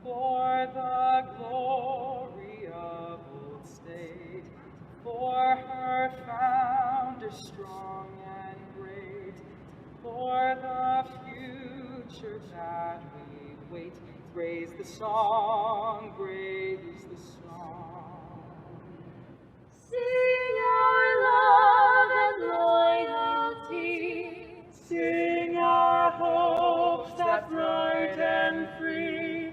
for the glory of old state, for her founder strong and great, for the future that we wait. Raise the song, raise the song. Sing our love and loyalty, Sing our hopes that bright and free.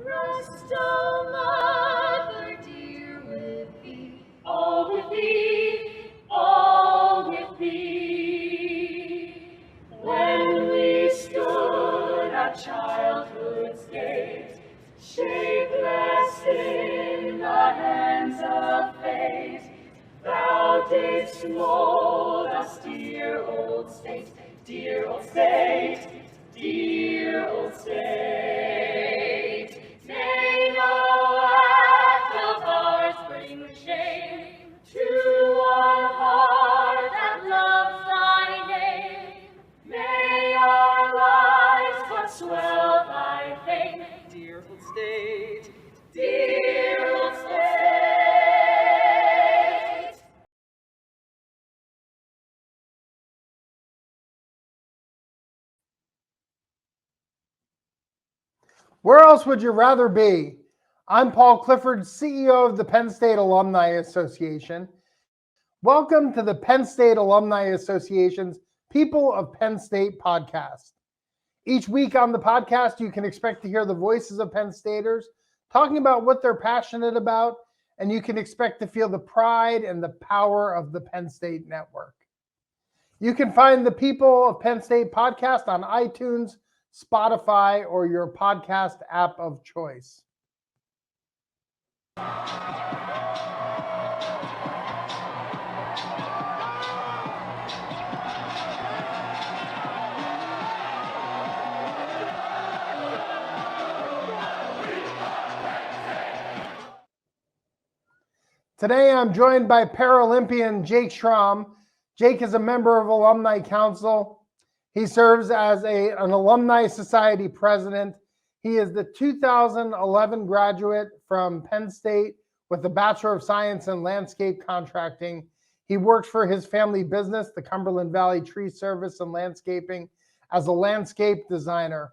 rest, O Mother dear, with thee, all with thee, all with thee. When we stood at childhood's gate, shapeless in the hands of fate, thou didst mold us, dear old state, dear old state, dear old state. May no act of ours bring shame to one heart that loves thy name. May our lives but swell thy fame, Dear old state, dear old state. Where else would you rather be? I'm Paul Clifford, CEO of the Penn State Alumni Association. Welcome to the Penn State Alumni Association's People of Penn State podcast. Each week on the podcast, you can expect to hear the voices of Penn Staters talking about what they're passionate about, and you can expect to feel the pride and the power of the Penn State Network. You can find the People of Penn State podcast on iTunes, Spotify, or your podcast app of choice. Today, I'm joined by Paralympian Jake Schrom. Jake is a member of Alumni Council. He serves as an Alumni Society president. He is the 2011 graduate from Penn State with a Bachelor of Science in Landscape Contracting. He works for his family business, the Cumberland Valley Tree Service and Landscaping, as a landscape designer.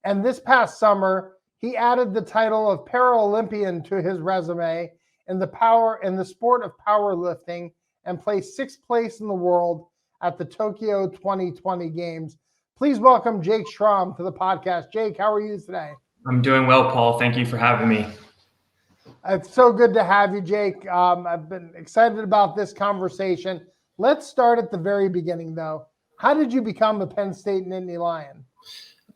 And this past summer, he added the title of Paralympian to his resume in the sport of powerlifting and placed 6th place in the world at the Tokyo 2020 Games. Please welcome Jake Schrom to the podcast. Jake, how are you today? I'm doing well, Paul. Thank you for having me. It's so good to have you, Jake. I've been excited about this conversation. Let's start at the very beginning, though. How did you become a Penn State Nindy Lion?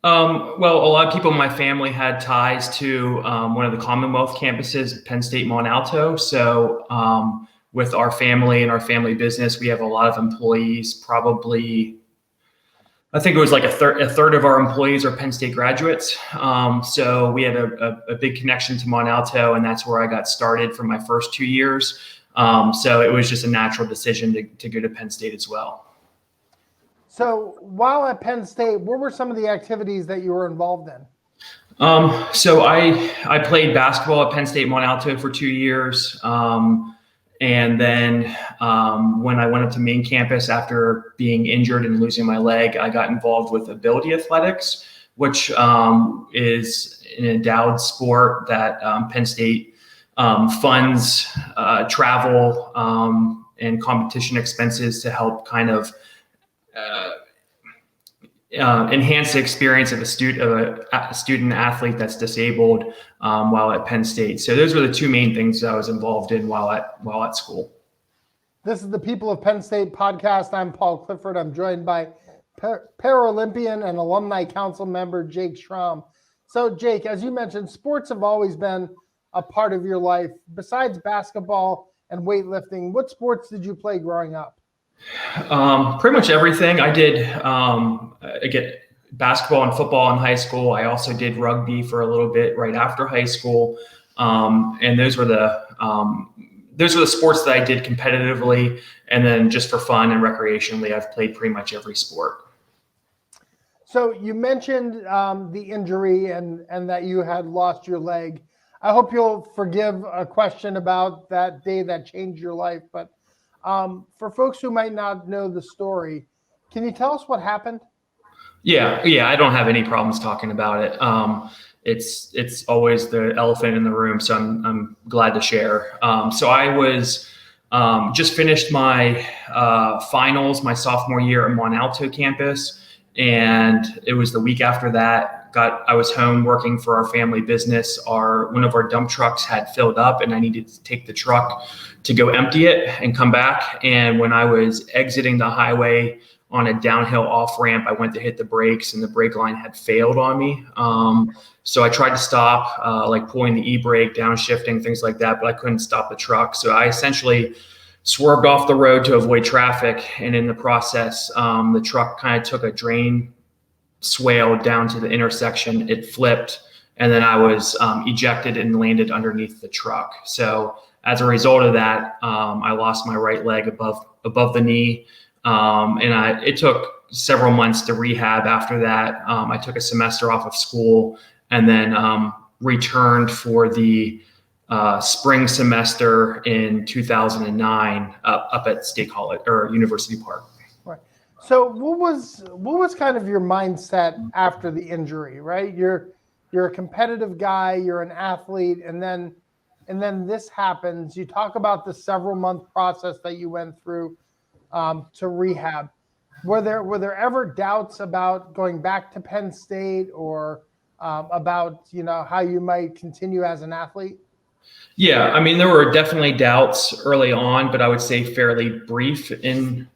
Well, a lot of people in my family had ties to one of the Commonwealth campuses, Penn State, Mont, Alto. So with our family and our family business, we have a lot of employees, probably, I think it was like a third of our employees are Penn State graduates. So we had a big connection to Mont Alto, and that's where I got started for my first 2 years. So it was just a natural decision to go to Penn State as well. So while at Penn State, what were some of the activities that you were involved in? So I played basketball at Penn State Mont Alto for 2 years. And then when I went up to main campus after being injured and losing my leg, I got involved with ability athletics, which is an endowed sport that Penn State funds travel and competition expenses to help kind of enhance the experience of a student athlete that's disabled while at Penn State. So those were the two main things I was involved in while at school. This is the People of Penn State podcast. I'm Paul Clifford. I'm joined by Paralympian and Alumni Council member Jake Schrom. So Jake, as you mentioned, sports have always been a part of your life. Besides basketball and weightlifting, what sports did you play growing up? Pretty much everything. I did basketball and football in high school. I also did rugby for a little bit right after high school. And those were the sports that I did competitively. And then just for fun and recreationally, I've played pretty much every sport. So you mentioned the injury and that you had lost your leg. I hope you'll forgive a question about that day that changed your life. But for folks who might not know the story, can you tell us what happened? Yeah, I don't have any problems talking about it. It's always the elephant in the room, so I'm glad to share. So I was just finished my finals my sophomore year at Mont Alto campus, and it was the week after that. I was home working for our family business. One of our dump trucks had filled up, and I needed to take the truck to go empty it and come back. And when I was exiting the highway on a downhill off ramp, I went to hit the brakes, and the brake line had failed on me. So I tried to stop, like pulling the e-brake, downshifting, things like that, but I couldn't stop the truck. So I essentially swerved off the road to avoid traffic. And in the process, the truck kind of took a drain swale down to the intersection. It flipped, and then I was ejected and landed underneath the truck. So as a result of that, I lost my right leg above the knee. And it took several months to rehab after that. I took a semester off of school and then returned for the spring semester in 2009 up at State College or University Park. Right. So what was kind of your mindset after the injury, right? You're a competitive guy, you're an athlete, and then this happens. You talk about the several month process that you went through to rehab. Were there ever doubts about going back to Penn State or about how you might continue as an athlete? Yeah, I mean, there were definitely doubts early on, but I would say fairly brief in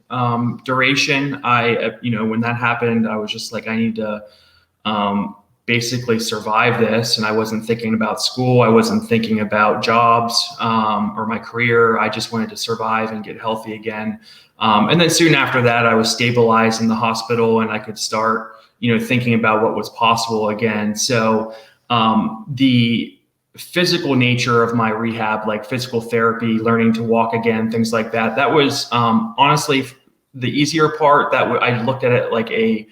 duration. When that happened, I was just like, I need to basically survive this. And I wasn't thinking about school. I wasn't thinking about jobs or my career. I just wanted to survive and get healthy again. And then soon after that, I was stabilized in the hospital, and I could start, thinking about what was possible again. So the physical nature of my rehab, like physical therapy, learning to walk again, things like that, that was honestly the easier part. I looked at it like a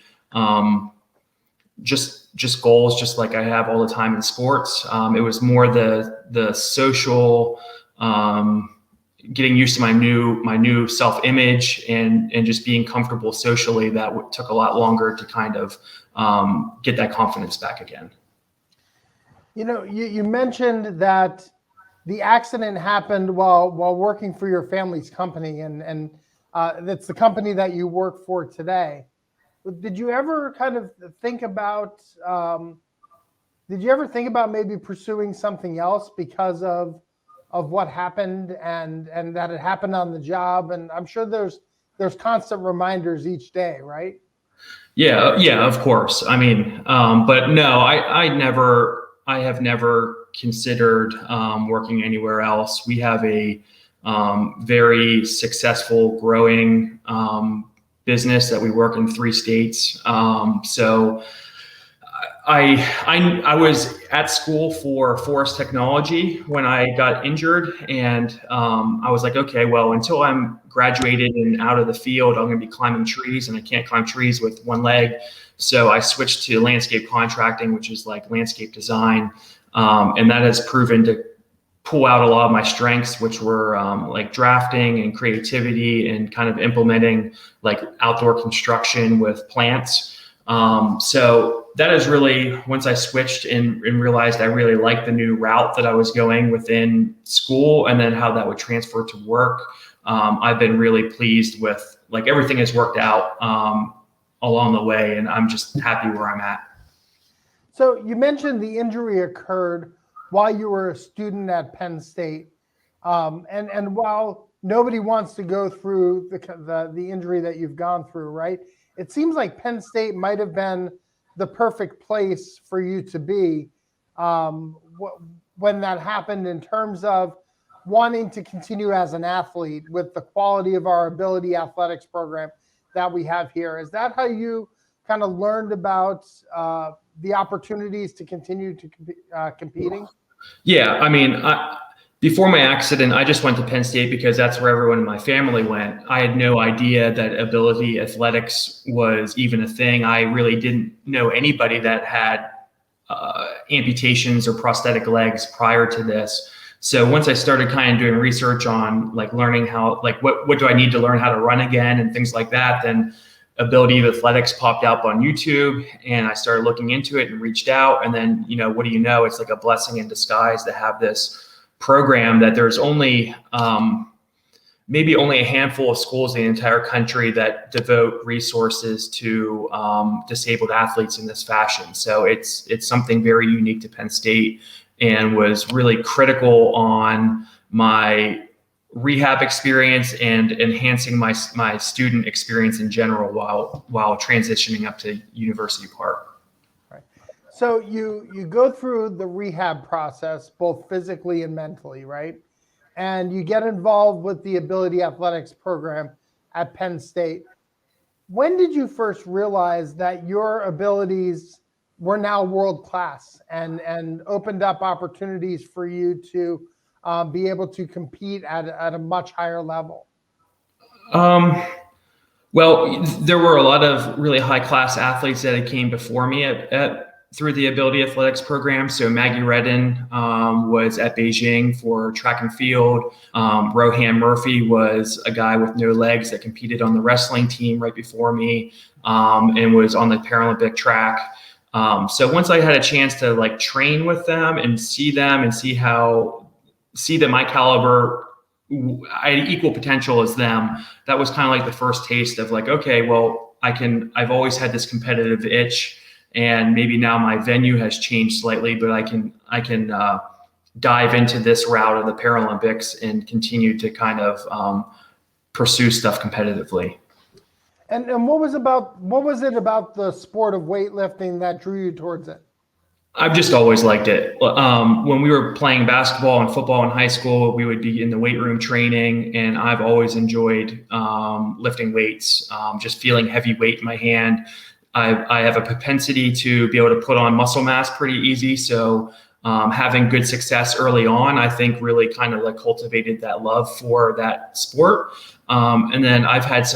just goals, just like I have all the time in sports. It was more the social, getting used to my new self-image and just being comfortable socially. That took a lot longer to kind of get that confidence back again. You mentioned that the accident happened while working for your family's company, and that's the company that you work for today. Did you ever kind of think about maybe pursuing something else because of what happened and that it happened on the job? And I'm sure there's constant reminders each day, right? Yeah, of course. I mean, but no, I have never considered working anywhere else. We have a very successful, growing business that we work in 3 states. So I was at school for forest technology when I got injured, and I was like, okay, well, until I'm graduated and out of the field, I'm going to be climbing trees, and I can't climb trees with one leg. So I switched to landscape contracting, which is like landscape design, and that has proven to pull out a lot of my strengths, which were like drafting and creativity and kind of implementing like outdoor construction with plants. So that is really, once I switched and realized I really liked the new route that I was going within school, and then how that would transfer to work. I've been really pleased with, like, everything has worked out along the way, and I'm just happy where I'm at. So you mentioned the injury occurred while you were a student at Penn State. And while nobody wants to go through the injury that you've gone through, right? It seems like Penn State might have been the perfect place for you to be when that happened, in terms of wanting to continue as an athlete with the quality of our ability athletics program that we have here. Is that how you kind of learned about the opportunities to continue to competing? Yeah, I mean, Before my accident, I just went to Penn State because that's where everyone in my family went. I had no idea that ability athletics was even a thing. I really didn't know anybody that had amputations or prosthetic legs prior to this. So once I started kind of doing research on like learning how, like what do I need to learn how to run again and things like that, then ability of athletics popped up on YouTube, and I started looking into it and reached out. And then, what do you know? It's like a blessing in disguise to have this program that there's only maybe only a handful of schools in the entire country that devote resources to disabled athletes in this fashion. So it's something very unique to Penn State, and was really critical on my rehab experience and enhancing my student experience in general while transitioning up to University Park. So you go through the rehab process, both physically and mentally, right? And you get involved with the ability athletics program at Penn State. When did you first realize that your abilities were now world class and opened up opportunities for you to be able to compete at a much higher level? Well, there were a lot of really high class athletes that came before me through the ability athletics program. So Maggie Redden was at Beijing for track and field. Rohan Murphy was a guy with no legs that competed on the wrestling team right before me, and was on the Paralympic track. So once I had a chance to like train with them and see them and see that my caliber, I had equal potential as them, that was kind of like the first taste of like, okay, well, I've always had this competitive itch, and maybe now my venue has changed slightly, but I can dive into this route of the Paralympics and continue to kind of pursue stuff competitively. And what was it about the sport of weightlifting that drew you towards it? I've just always liked it. When we were playing basketball and football in high school, we would be in the weight room training, and I've always enjoyed lifting weights, just feeling heavy weight in my hand. I have a propensity to be able to put on muscle mass pretty easy. So having good success early on, I think really kind of like cultivated that love for that sport. And then I've had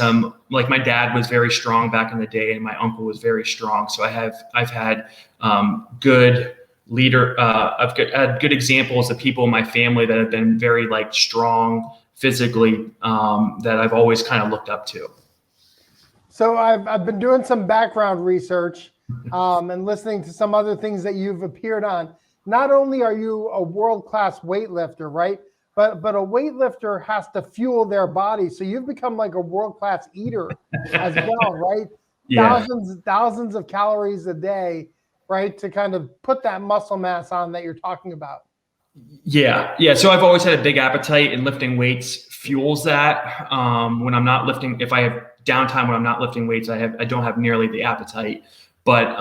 like my dad was very strong back in the day, and my uncle was very strong. So I've had good I've had good examples of people in my family that have been very like strong physically, that I've always kind of looked up to. So I've been doing some background research and listening to some other things that you've appeared on. Not only are you a world-class weightlifter, right? But a weightlifter has to fuel their body. So you've become like a world-class eater as well, right? Yeah. Thousands of calories a day, right? To kind of put that muscle mass on that you're talking about. Yeah. So I've always had a big appetite, and lifting weights fuels that. When I'm not lifting, if I have downtime when I'm not lifting weights, I don't have nearly the appetite. But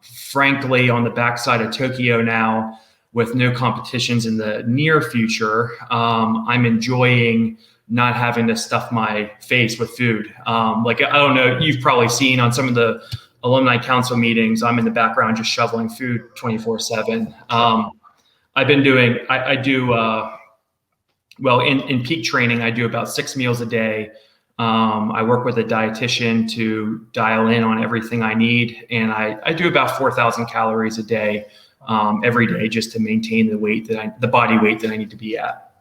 frankly, on the backside of Tokyo now, with no competitions in the near future, I'm enjoying not having to stuff my face with food. Like, I don't know, you've probably seen on some of the alumni council meetings, I'm in the background just shoveling food 24/7. I've been doing, in peak training, I do about 6 meals a day. I work with a dietitian to dial in on everything I need. And I do about 4,000 calories a day, every day, just to maintain the body weight that I need to be at.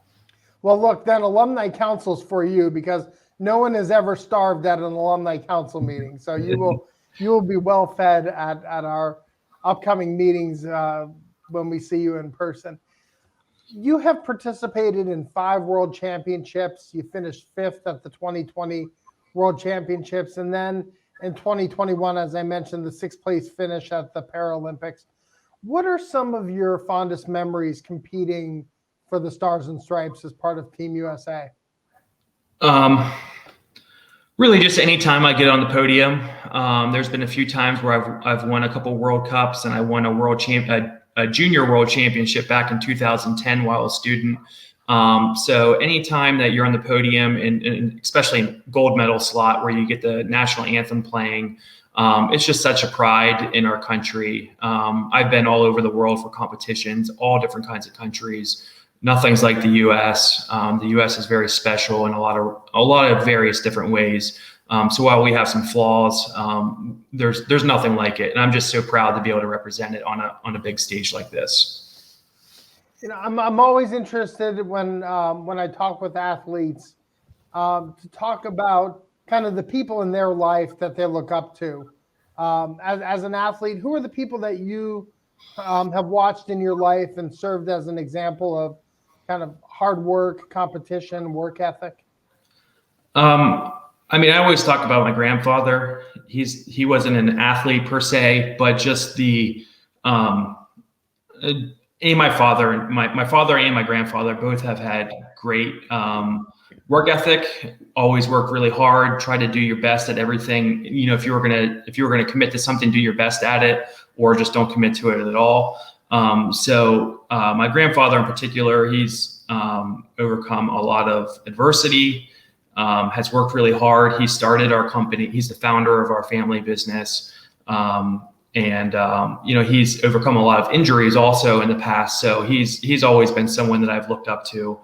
Well, look, then alumni council's for you, because no one has ever starved at an alumni council meeting. So you will be well fed at our upcoming meetings when we see you in person. You have participated in 5 world championships. You finished 5th at the 2020 World Championships. And then in 2021, as I mentioned, the 6th place finish at the Paralympics. What are some of your fondest memories competing for the Stars and Stripes as part of Team USA? Really just anytime I get on the podium. There's been a few times where I've won a couple World Cups, and I won a junior world championship back in 2010 while a student. So anytime that you're on the podium, and especially gold medal slot where you get the national anthem playing, it's just such a pride in our country. I've been all over the world for competitions, all different kinds of countries. nothing's like the U.S. The U.S. is very special in a lot of various different ways. So while we have some flaws, there's nothing like it, and I'm just so proud to be able to represent it on a big stage like this. I'm always interested when I talk with athletes to talk about kind of the people in their life that they look up to. As an athlete, who are the people that you have watched in your life and served as an example of kind of hard work, competition, work ethic? I mean, I always talk about my grandfather. He wasn't an athlete per se, but just my father and my grandfather both have had great work ethic. Always work really hard. Try to do your best at everything. You know, if you were gonna commit to something, do your best at it, or just don't commit to it at all. So my grandfather in particular, he's overcome a lot of adversity. Has worked really hard. He started our company. He's the founder of our family business. He's overcome a lot of injuries also in the past. So he's always been someone that I've looked up to.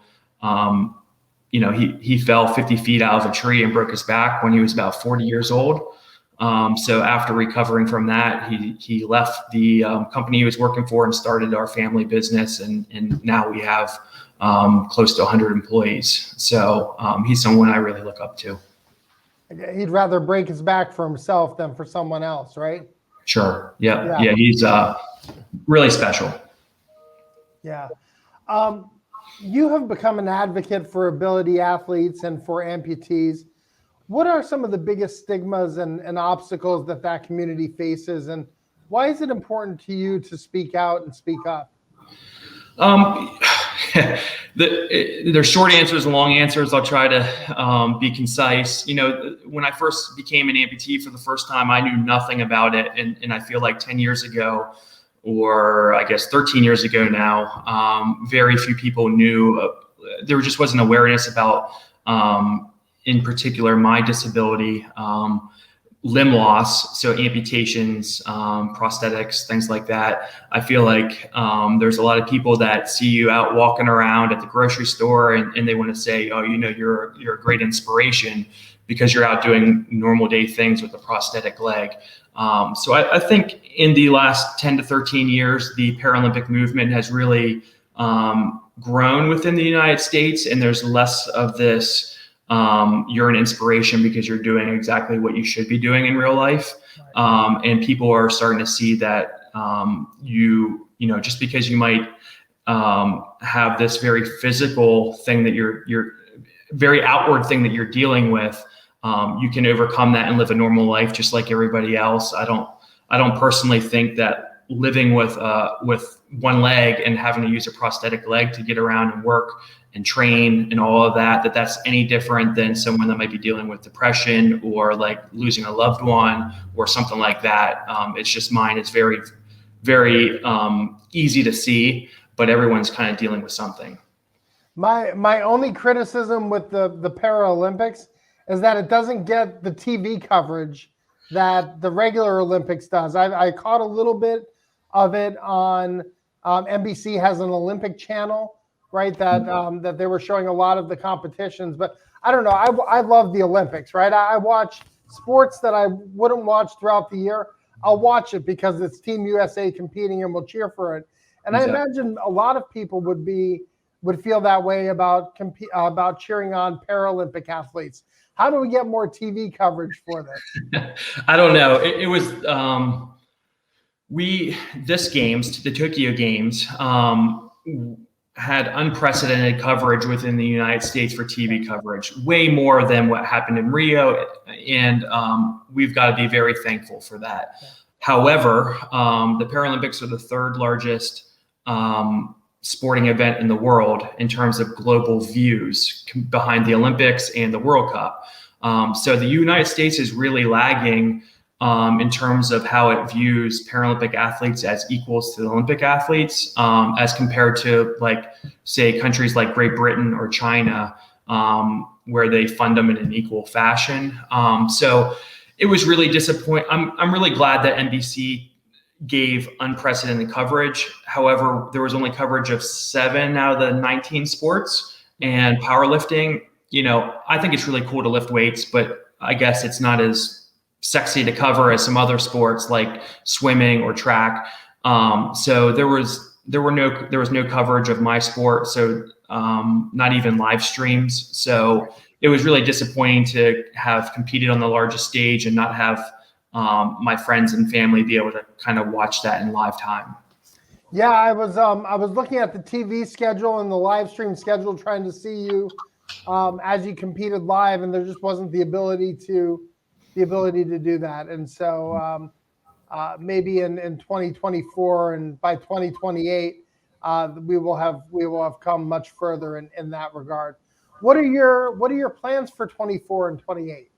He fell 50 feet out of a tree and broke his back when he was about 40 years old. So after recovering from that, he left the company he was working for and started our family business. And now we have close to 100 employees. So he's someone I really look up to. He'd rather break his back for himself than for someone else, right? Sure. Yeah. He's really special. Yeah. You have become an advocate for ability athletes and for amputees. What are some of the biggest stigmas and obstacles that community faces, and why is it important to you to speak out and speak up? There's short answers and long answers. I'll try to be concise. When I first became an amputee for the first time, I knew nothing about it. And I feel like 10 years ago, or I guess 13 years ago now, very few people knew. There just wasn't awareness about, in particular, my disability, limb loss, so amputations, prosthetics, things like that. I feel like there's a lot of people that see you out walking around at the grocery store and they want to say, oh, you're a great inspiration because you're out doing normal day things with a prosthetic leg. So I think in the last 10 to 13 years, the Paralympic movement has really grown within the United States, and there's less of this you're an inspiration because you're doing exactly what you should be doing in real life. And people are starting to see that just because you might have this very physical thing that you're very outward thing that you're dealing with, you can overcome that and live a normal life just like everybody else. I don't personally think that living with one leg and having to use a prosthetic leg to get around and work and train and all of that's any different than someone that might be dealing with depression or like losing a loved one or something like that. It's just mine. It's very, very easy to see, but everyone's kind of dealing with something. My only criticism with the Paralympics is that it doesn't get the TV coverage that the regular Olympics does. I caught a little bit of it on NBC has an Olympic channel, right? That they were showing a lot of the competitions, but I don't know. I love the Olympics, right? I watch sports that I wouldn't watch throughout the year. I'll watch it because it's Team USA competing and we'll cheer for it. And exactly. I imagine a lot of people would feel that way about cheering on Paralympic athletes. How do we get more TV coverage for this? I don't know. It was the Tokyo Games had unprecedented coverage within the United States for TV coverage, way more than what happened in Rio, and we've got to be very thankful for that. However, the Paralympics are the third largest sporting event in the world in terms of global views, behind the Olympics and the World Cup. So the United States is really lagging in terms of how it views Paralympic athletes as equals to the Olympic athletes, as compared to, like, say, countries like Great Britain or China, where they fund them in an equal fashion. So it was really disappointing. I'm really glad that NBC gave unprecedented coverage. However, there was only coverage of 7 out of the 19 sports, and powerlifting, I think it's really cool to lift weights, but I guess it's not as sexy to cover as some other sports like swimming or track. So there was no coverage of my sport. So not even live streams. So it was really disappointing to have competed on the largest stage and not have my friends and family be able to kind of watch that in live time. Yeah, I was looking at the TV schedule and the live stream schedule, trying to see you as you competed live, and there just wasn't the ability to do that. And so maybe in 2024 and by 2028, we will have come much further in that regard. What are your plans for 24 and 28?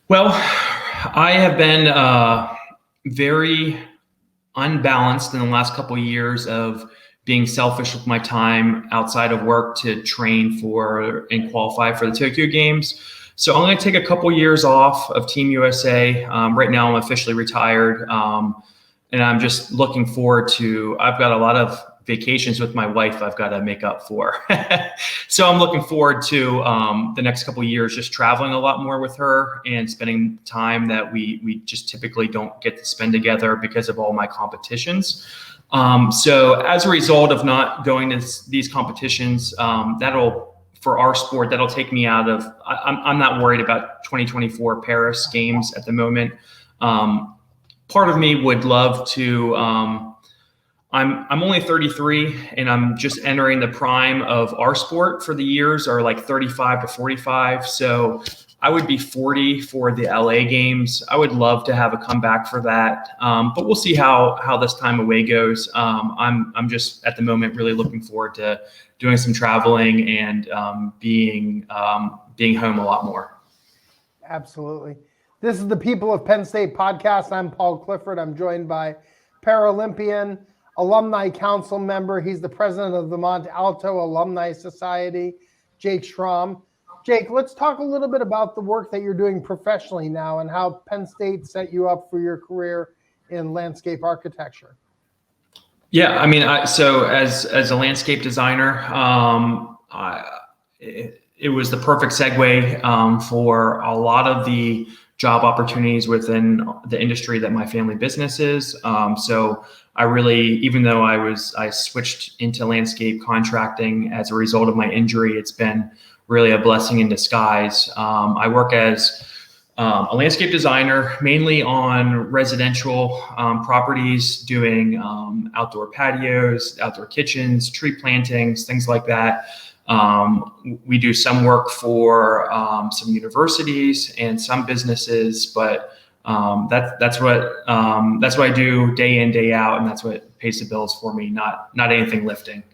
Well, I have been very unbalanced in the last couple of years of being selfish with my time outside of work to train for and qualify for the Tokyo Games. So I'm going to take a couple years off of Team USA. Right now I'm officially retired. And I'm just looking forward to, I've got a lot of vacations with my wife I've got to make up for. So I'm looking forward to the next couple of years, just traveling a lot more with her and spending time that we just typically don't get to spend together because of all my competitions. So as a result of not going to these competitions, for our sport, that'll take me out of, I'm not worried about 2024 Paris Games at the moment. Part of me would love to, I'm only 33 and I'm just entering the prime of our sport for the years are like 35 to 45. So I would be 40 for the LA Games. I would love to have a comeback for that. But we'll see how this time away goes. I'm just at the moment really looking forward to doing some traveling and being home a lot more. Absolutely. This is the People of Penn State podcast. I'm Paul Clifford. I'm joined by Paralympian, Alumni Council member. He's the president of the Mont Alto Alumni Society, Jake Schrom. Jake, let's talk a little bit about the work that you're doing professionally now and how Penn State set you up for your career in landscape architecture. Yeah, I mean, so as a landscape designer, it was the perfect segue for a lot of the job opportunities within the industry that my family business is. So I really, even though I switched into landscape contracting as a result of my injury, it's been really a blessing in disguise. I work as a landscape designer, mainly on residential properties, doing outdoor patios, outdoor kitchens, tree plantings, things like that. We do some work for some universities and some businesses, but that's what I do day in, day out, and that's what pays the bills for me. Not anything lifting.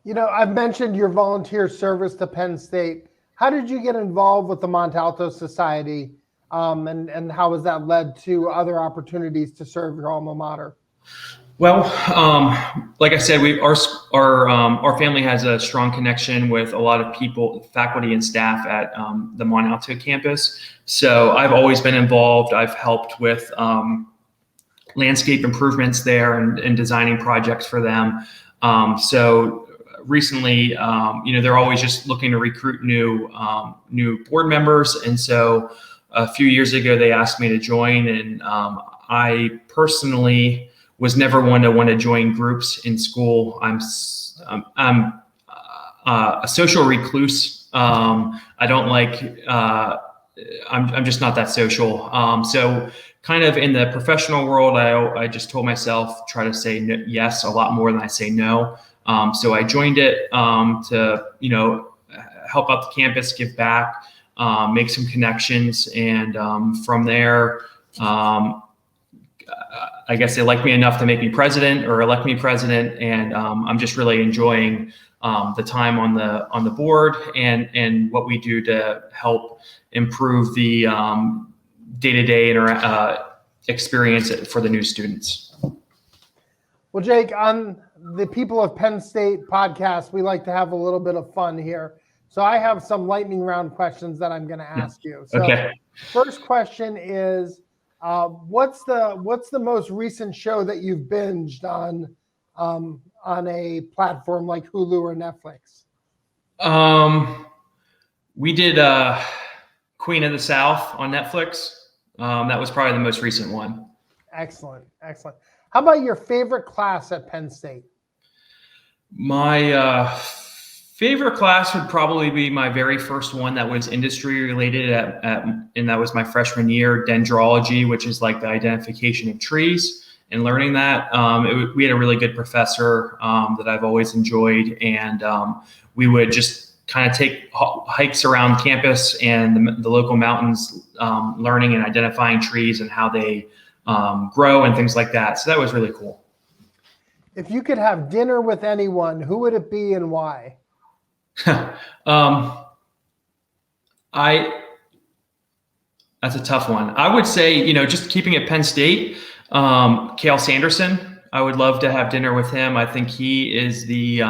I've mentioned your volunteer service to Penn State. How did you get involved with the Mont Alto Society, and how has that led to other opportunities to serve your alma mater? Well, like I said, our family has a strong connection with a lot of people, faculty and staff at the Mont Alto campus. So I've always been involved. I've helped with landscape improvements there and designing projects for them. So recently, they're always just looking to recruit new board members. And so a few years ago, they asked me to join, and I personally was never one to want to join groups in school. I'm a social recluse. I don't like, I'm just not that social. So kind of in the professional world, I just told myself, try to say yes a lot more than I say no. So I joined it to, help out the campus, give back, make some connections. And from there, I guess they like me enough to make me president or elect me president. And I'm just really enjoying the time on the board and what we do to help improve the day-to-day experience for the new students. Well, Jake, on the People of Penn State podcast, we like to have a little bit of fun here. So I have some lightning round questions that I'm going to ask you. So Okay. First question is, What's the most recent show that you've binged on a platform like Hulu or Netflix? We did Queen of the South on Netflix. That was probably the most recent one. Excellent, excellent. How about your favorite class at Penn State? My favorite class would probably be my very first one that was industry related and that was my freshman year, dendrology, which is like the identification of trees and learning that. We had a really good professor that I've always enjoyed, and we would just kind of take hikes around campus and the local mountains, learning and identifying trees and how they grow and things like that. So that was really cool. If you could have dinner with anyone, who would it be and why? That's a tough one. I would say, just keeping it Penn State, Cale Sanderson. I would love to have dinner with him. I think he is the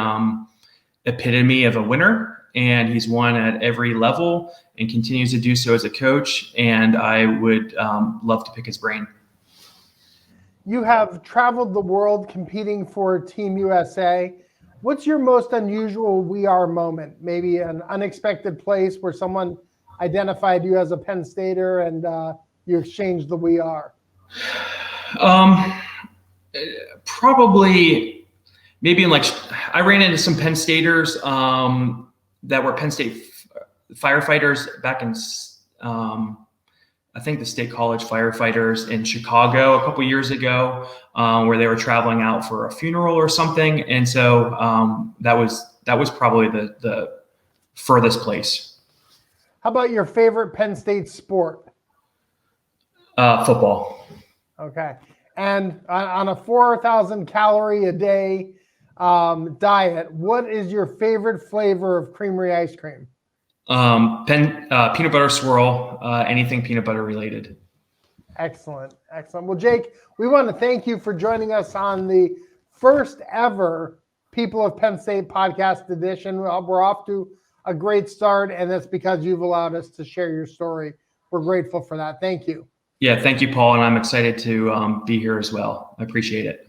epitome of a winner, and he's won at every level and continues to do so as a coach. And I would love to pick his brain. You have traveled the world competing for Team USA. What's your most unusual "we are" moment? Maybe an unexpected place where someone identified you as a Penn Stater and you exchanged the "we are." Probably maybe I ran into some Penn Staters that were Penn State firefighters back in I think the State College firefighters in Chicago a couple years ago, where they were traveling out for a funeral or something. And so that was probably the furthest place. How about your favorite Penn State sport? Football. Okay. And on a 4,000 calorie a day diet, what is your favorite flavor of creamery ice cream? Peanut butter swirl, anything peanut butter related. Excellent. Excellent. Well, Jake, we want to thank you for joining us on the first ever People of Penn State podcast edition. We're off to a great start, and that's because you've allowed us to share your story. We're grateful for that. Thank you. Yeah, thank you, Paul, and I'm excited to be here as well. I appreciate it.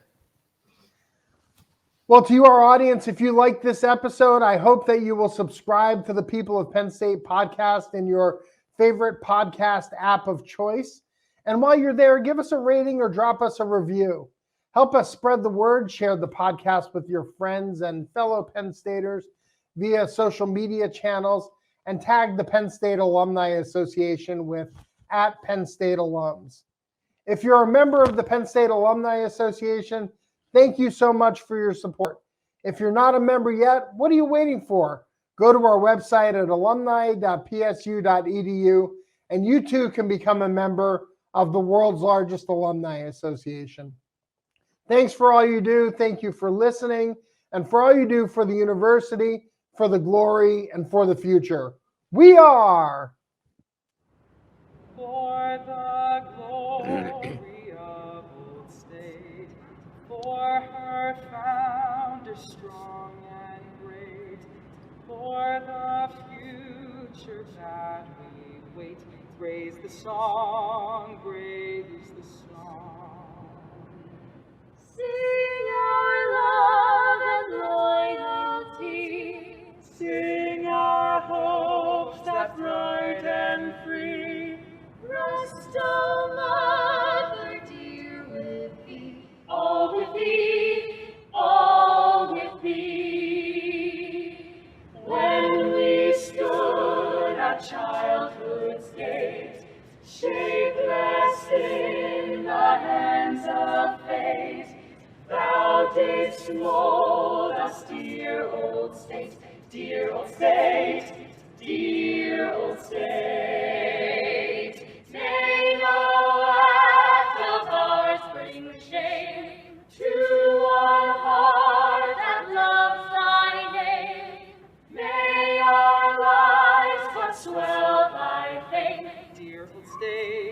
Well, to our audience, if you like this episode, I hope that you will subscribe to the People of Penn State podcast in your favorite podcast app of choice. And while you're there, give us a rating or drop us a review. Help us spread the word, share the podcast with your friends and fellow Penn Staters via social media channels, and tag the Penn State Alumni Association with @PennStateAlums. If you're a member of the Penn State Alumni Association, thank you so much for your support. If you're not a member yet, what are you waiting for? Go to our website at alumni.psu.edu, and you too can become a member of the world's largest alumni association. Thanks for all you do. Thank you for listening, and for all you do for the university, for the glory, and for the future. We are For the glory of old state, for her founder strong and great, for the future that we wait, raise the song, raise the song. Sing our love and loyalty. Sing our hopes that bright and free. Rest, O Mother dear, with thee, all with thee, all with thee. When we stood at childhood's gate, shapeless in the hands of fate, thou didst mold us, dear old state, dear old state, dear old state. May no act of ours bring shame to one heart that loves thy name. May our lives but swell thy fame. Dear old state.